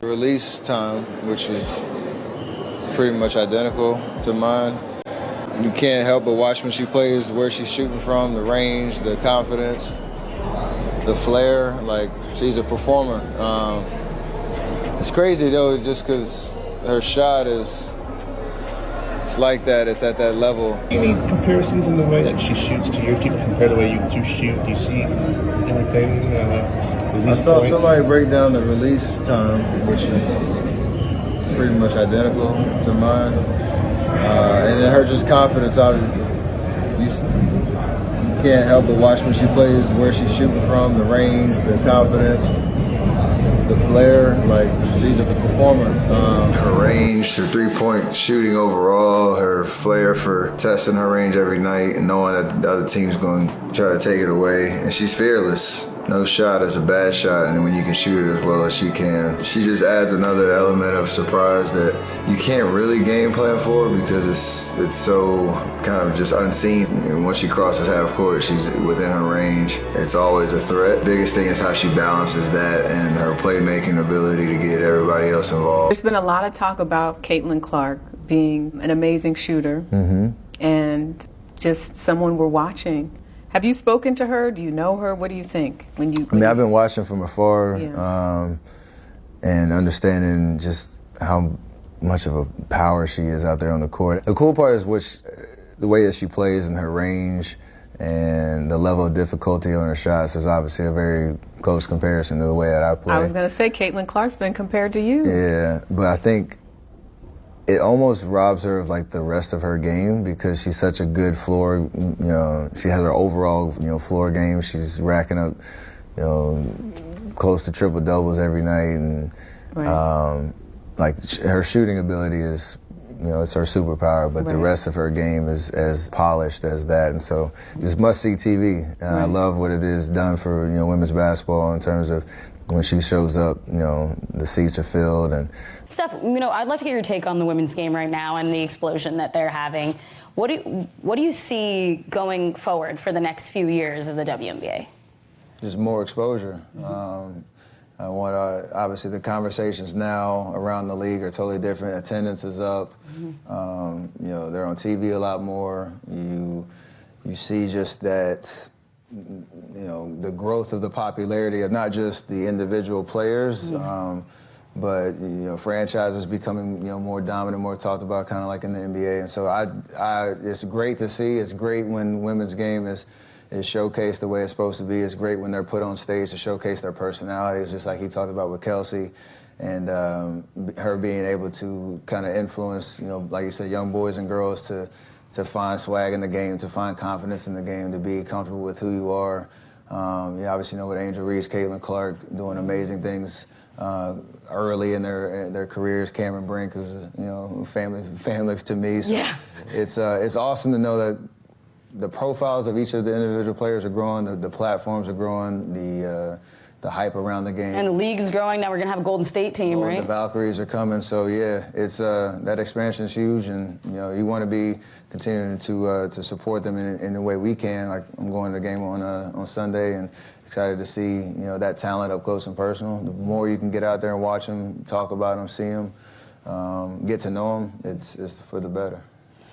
Release time, which is pretty much identical to mine. You can't help but watch when she plays, where she's shooting from, the range, the confidence, the flair. Like, she's a performer. It's crazy though, just because her shot is, it's like that, it's at that level. Any comparisons in the way that she shoots to you? If people compare the way you two shoot, do you see anything? I saw somebody break down the release time, which is pretty much identical to mine. And then her just confidence out of you can't help but watch when she plays, where she's shooting from, the range, the confidence, the flair. Like, she's a performer. Her range, her three-point shooting overall, her flair for testing her range every night and knowing that the other team's going to try to take it away. And she's fearless. No shot is a bad shot, and when you can shoot it as well as she can. She just adds another element of surprise that you can't really game plan for because it's so kind of just unseen. And once she crosses half court, she's within her range. It's always a threat. Biggest thing is how she balances that and her playmaking ability to get everybody else involved. There's been a lot of talk about Caitlin Clark being an amazing shooter and just someone we're watching. Have you spoken to her? Do you know her? What do you think? I mean, I've been watching from afar and understanding just how much of a power she is out there on the court. The cool part is the way that she plays and her range and the level of difficulty on her shots is obviously a very close comparison to the way that I play. I was going to say Caitlin Clark's been compared to you. Yeah, but I think it almost robs her of like the rest of her game because she's such a good floor, she has her overall, floor game. She's racking up, close to triple doubles every night, and her shooting ability is, it's her superpower, but the rest of her game is as polished as that. And so it's must-see TV. I love what it is done for, women's basketball in terms of when she shows up, the seats are filled. And Steph, I'd love to get your take on the women's game right now and the explosion that they're having. What do you see going forward for the next few years of the WNBA? Just more exposure. I want obviously the conversations now around the league are totally different. Attendance is up. They're on TV a lot more. You see just that. The growth of the popularity of not just the individual players, but franchises becoming more dominant, more talked about, kind of like in the NBA. And so it's great to see. It's great when women's game is showcased the way it's supposed to be. It's great when they're put on stage to showcase their personalities, just like he talked about with Kelsey, and her being able to kind of influence, like you said, young boys and girls to find swag in the game, to find confidence in the game, to be comfortable with who you are. You obviously know with Angel Reese, Caitlin Clark doing amazing things early in their careers. Cameron Brink, who's family to me. So it's awesome to know that the profiles of each of the individual players are growing, the platforms are growing, the hype around the game. And the league's growing. Now we're going to have a Golden State team, right? The Valkyries are coming. So, it's that expansion is huge. And, you want to be continuing to support them in the way we can. Like, I'm going to the game on Sunday and excited to see, that talent up close and personal. The more you can get out there and watch them, talk about them, see them, get to know them, it's for the better.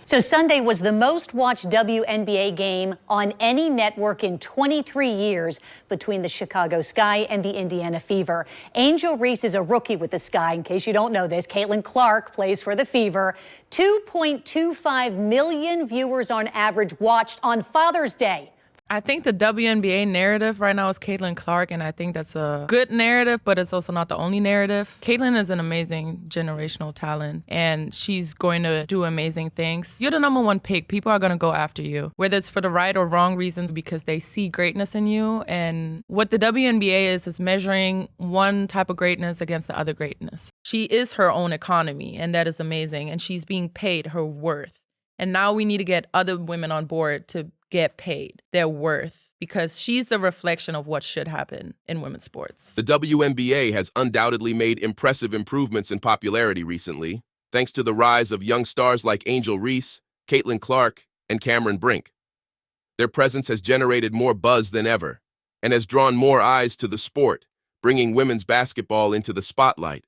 So Sunday was the most watched WNBA game on any network in 23 years between the Chicago Sky and the Indiana Fever. Angel Reese is a rookie with the Sky. In case you don't know this, Caitlin Clark plays for the Fever. 2.25 million viewers on average watched on Father's Day. I think the WNBA narrative right now is Caitlin Clark, and I think that's a good narrative, but it's also not the only narrative. Caitlin is an amazing generational talent, and she's going to do amazing things. You're the number one pick. People are going to go after you, whether it's for the right or wrong reasons, because they see greatness in you. And what the WNBA is measuring one type of greatness against the other greatness. She is her own economy, and that is amazing, and she's being paid her worth. And now we need to get other women on board to get paid their worth, because she's the reflection of what should happen in women's sports. The WNBA has undoubtedly made impressive improvements in popularity recently, thanks to the rise of young stars like Angel Reese, Caitlin Clark, and Cameron Brink. Their presence has generated more buzz than ever and has drawn more eyes to the sport, bringing women's basketball into the spotlight.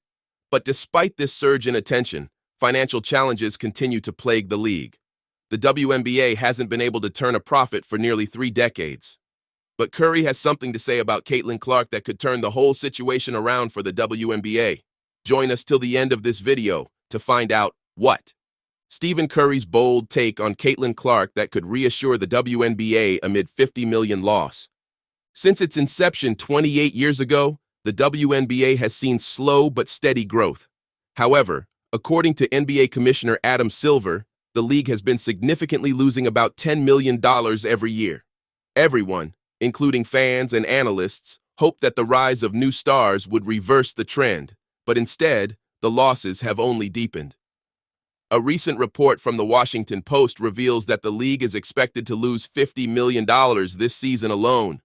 But despite this surge in attention, financial challenges continue to plague the league. The WNBA hasn't been able to turn a profit for nearly 3 decades. But Curry has something to say about Caitlin Clark that could turn the whole situation around for the WNBA. Join us till the end of this video to find out what. Stephen Curry's bold take on Caitlin Clark that could reassure the WNBA amid $50 million loss. Since its inception 28 years ago, the WNBA has seen slow but steady growth. However, according to NBA Commissioner Adam Silver, the league has been significantly losing about $10 million every year. Everyone, including fans and analysts, hoped that the rise of new stars would reverse the trend, but instead, the losses have only deepened. A recent report from the Washington Post reveals that the league is expected to lose $50 million this season alone,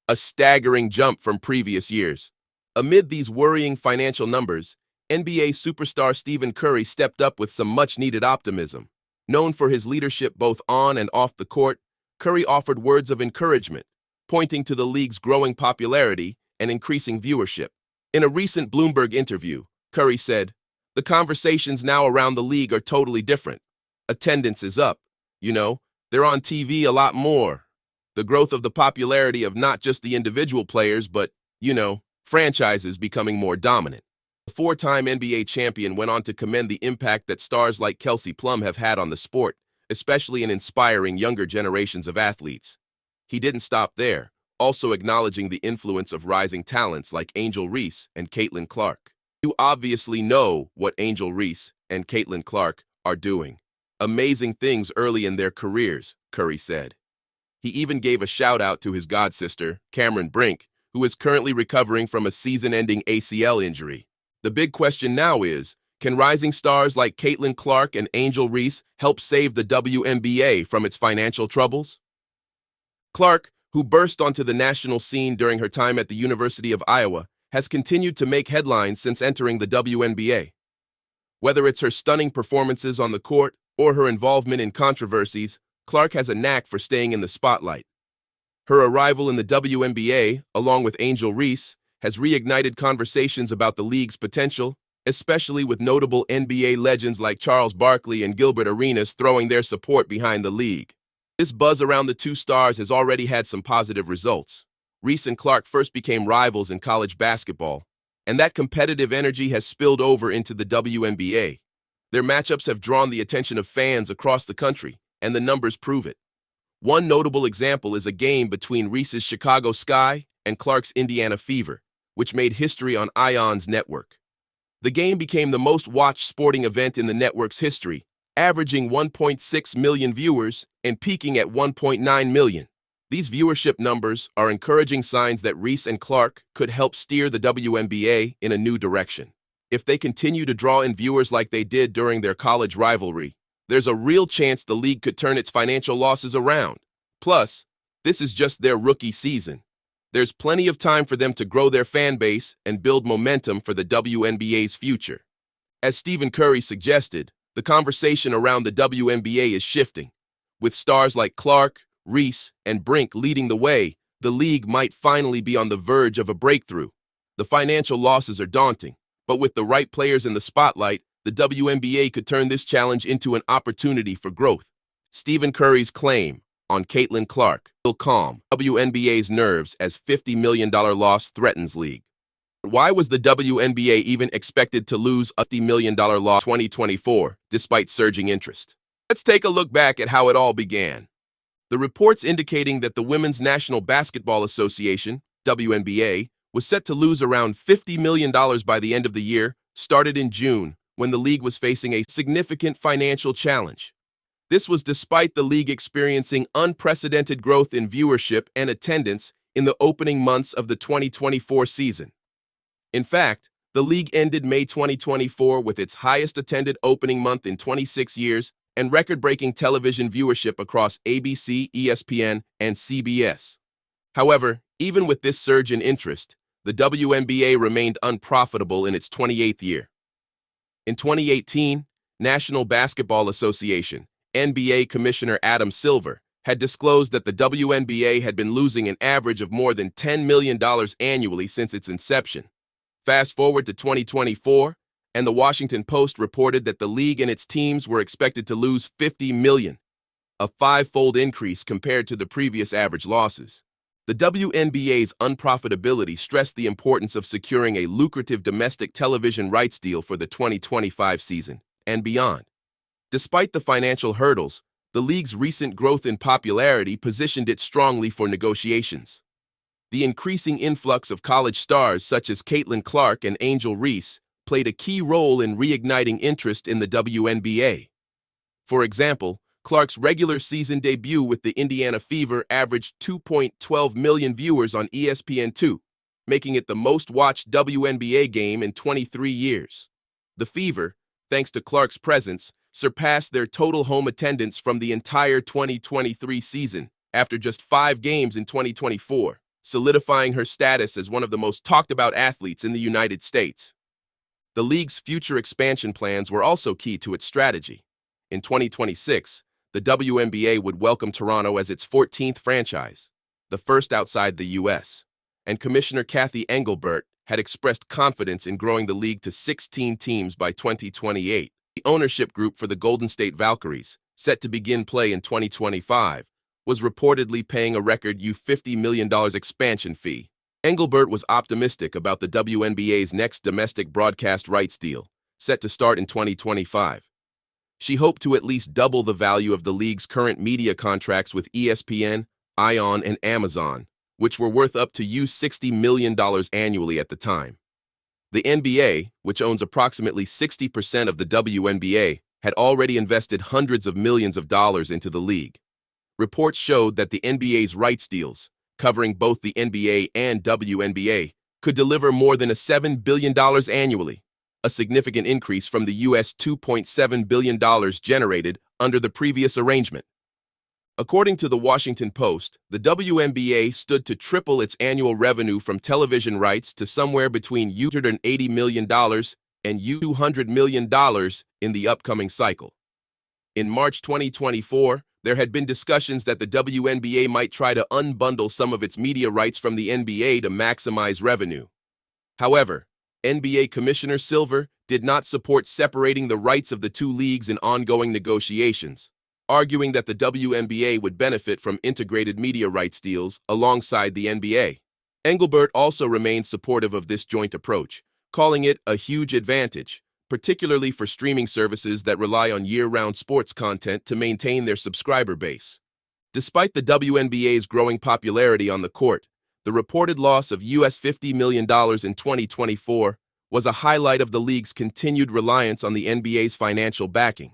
a staggering jump from previous years. Amid these worrying financial numbers, NBA superstar Stephen Curry stepped up with some much-needed optimism. Known for his leadership both on and off the court, Curry offered words of encouragement, pointing to the league's growing popularity and increasing viewership. In a recent Bloomberg interview, Curry said, "The conversations now around the league are totally different. Attendance is up. They're on TV a lot more. The growth of the popularity of not just the individual players, but, franchises becoming more dominant." The 4-time NBA champion went on to commend the impact that stars like Kelsey Plum have had on the sport, especially in inspiring younger generations of athletes. He didn't stop there, also acknowledging the influence of rising talents like Angel Reese and Caitlin Clark. "You obviously know what Angel Reese and Caitlin Clark are doing. Amazing things early in their careers," Curry said. He even gave a shout-out to his godsister, Cameron Brink, who is currently recovering from a season-ending ACL injury. The big question now is, can rising stars like Caitlin Clark and Angel Reese help save the WNBA from its financial troubles? Clark, who burst onto the national scene during her time at the University of Iowa, has continued to make headlines since entering the WNBA. Whether it's her stunning performances on the court or her involvement in controversies, Clark has a knack for staying in the spotlight. Her arrival in the WNBA, along with Angel Reese, has reignited conversations about the league's potential, especially with notable NBA legends like Charles Barkley and Gilbert Arenas throwing their support behind the league. This buzz around the two stars has already had some positive results. Reese and Clark first became rivals in college basketball, and that competitive energy has spilled over into the WNBA. Their matchups have drawn the attention of fans across the country, and the numbers prove it. One notable example is a game between Reese's Chicago Sky and Clark's Indiana Fever, which made history on ION's network. The game became the most-watched sporting event in the network's history, averaging 1.6 million viewers and peaking at 1.9 million. These viewership numbers are encouraging signs that Reese and Clark could help steer the WNBA in a new direction. If they continue to draw in viewers like they did during their college rivalry, there's a real chance the league could turn its financial losses around. Plus, this is just their rookie season. There's plenty of time for them to grow their fan base and build momentum for the WNBA's future. As Stephen Curry suggested, the conversation around the WNBA is shifting. With stars like Clark, Reese, and Brink leading the way, the league might finally be on the verge of a breakthrough. The financial losses are daunting, but with the right players in the spotlight, the WNBA could turn this challenge into an opportunity for growth. Stephen Curry's claim on Caitlin Clark will calm WNBA's nerves as $50 million loss threatens league. Why was the WNBA even expected to lose a $50 million loss 2024 despite surging interest? Let's take a look back at how it all began. The reports indicating that the Women's National Basketball Association, WNBA, was set to lose around $50 million by the end of the year started in June, when the league was facing a significant financial challenge. This was despite the league experiencing unprecedented growth in viewership and attendance in the opening months of the 2024 season. In fact, the league ended May 2024 with its highest attended opening month in 26 years and record-breaking television viewership across ABC, ESPN, and CBS. However, even with this surge in interest, the WNBA remained unprofitable in its 28th year. In 2018, National Basketball Association, NBA Commissioner Adam Silver, had disclosed that the WNBA had been losing an average of more than $10 million annually since its inception. Fast forward to 2024, and the Washington Post reported that the league and its teams were expected to lose $50 million, a five-fold increase compared to the previous average losses. The WNBA's unprofitability stressed the importance of securing a lucrative domestic television rights deal for the 2025 season and beyond. Despite the financial hurdles, the league's recent growth in popularity positioned it strongly for negotiations. The increasing influx of college stars such as Caitlin Clark and Angel Reese played a key role in reigniting interest in the WNBA. For example, Clark's regular season debut with the Indiana Fever averaged 2.12 million viewers on ESPN2, making it the most-watched WNBA game in 23 years. The Fever, thanks to Clark's presence, surpassed their total home attendance from the entire 2023 season after just 5 games in 2024, solidifying her status as one of the most talked-about athletes in the United States. The league's future expansion plans were also key to its strategy. In 2026, the WNBA would welcome Toronto as its 14th franchise, the first outside the U.S., and Commissioner Kathy Engelbert had expressed confidence in growing the league to 16 teams by 2028. The ownership group for the Golden State Valkyries, set to begin play in 2025, was reportedly paying a record $50 million expansion fee. Engelbert was optimistic about the WNBA's next domestic broadcast rights deal, set to start in 2025. She hoped to at least double the value of the league's current media contracts with ESPN, ION, and Amazon, which were worth up to $60 million annually at the time. The NBA, which owns approximately 60% of the WNBA, had already invested hundreds of millions of dollars into the league. Reports showed that the NBA's rights deals, covering both the NBA and WNBA, could deliver more than $7 billion annually, a significant increase from the U.S. $2.7 billion generated under the previous arrangement. According to the Washington Post, the WNBA stood to triple its annual revenue from television rights to somewhere between $180 million and $200 million in the upcoming cycle. In March 2024, there had been discussions that the WNBA might try to unbundle some of its media rights from the NBA to maximize revenue. However, NBA Commissioner Silver did not support separating the rights of the two leagues in ongoing negotiations, arguing that the WNBA would benefit from integrated media rights deals alongside the NBA. Engelbert also remained supportive of this joint approach, calling it a huge advantage, particularly for streaming services that rely on year-round sports content to maintain their subscriber base. Despite the WNBA's growing popularity on the court, the reported loss of $50 million in 2024 was a highlight of the league's continued reliance on the NBA's financial backing.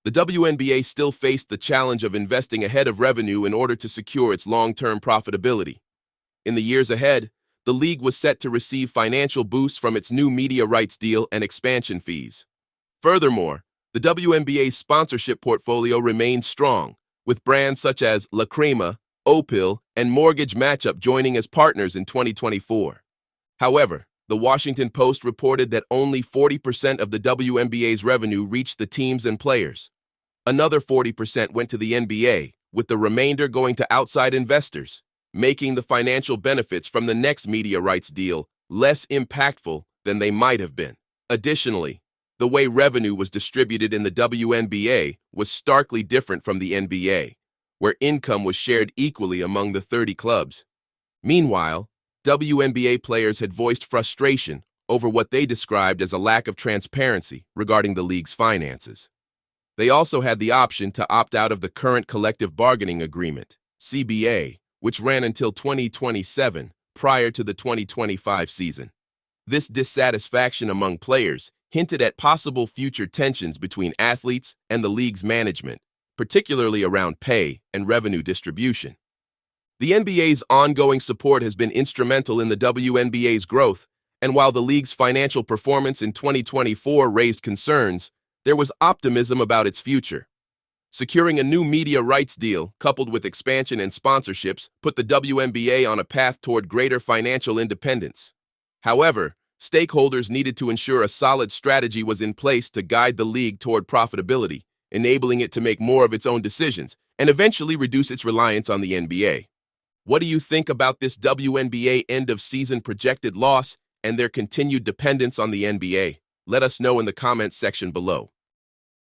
The WNBA still faced the challenge of investing ahead of revenue in order to secure its long-term profitability. In the years ahead, the league was set to receive financial boosts from its new media rights deal and expansion fees. Furthermore, the WNBA's sponsorship portfolio remained strong, with brands such as La Crema, Opil, and Mortgage Matchup joining as partners in 2024. However, the Washington Post reported that only 40% of the WNBA's revenue reached the teams and players. Another 40% went to the NBA, with the remainder going to outside investors, making the financial benefits from the next media rights deal less impactful than they might have been. Additionally, the way revenue was distributed in the WNBA was starkly different from the NBA, where income was shared equally among the 30 clubs. Meanwhile, WNBA players had voiced frustration over what they described as a lack of transparency regarding the league's finances. They also had the option to opt out of the current collective bargaining agreement, CBA, which ran until 2027, prior to the 2025 season. This dissatisfaction among players hinted at possible future tensions between athletes and the league's management, particularly around pay and revenue distribution. The NBA's ongoing support has been instrumental in the WNBA's growth, and while the league's financial performance in 2024 raised concerns, there was optimism about its future. Securing a new media rights deal, coupled with expansion and sponsorships, put the WNBA on a path toward greater financial independence. However, stakeholders needed to ensure a solid strategy was in place to guide the league toward profitability, enabling it to make more of its own decisions and eventually reduce its reliance on the NBA. What do you think about this WNBA end-of-season projected loss and their continued dependence on the NBA? Let us know in the comments section below.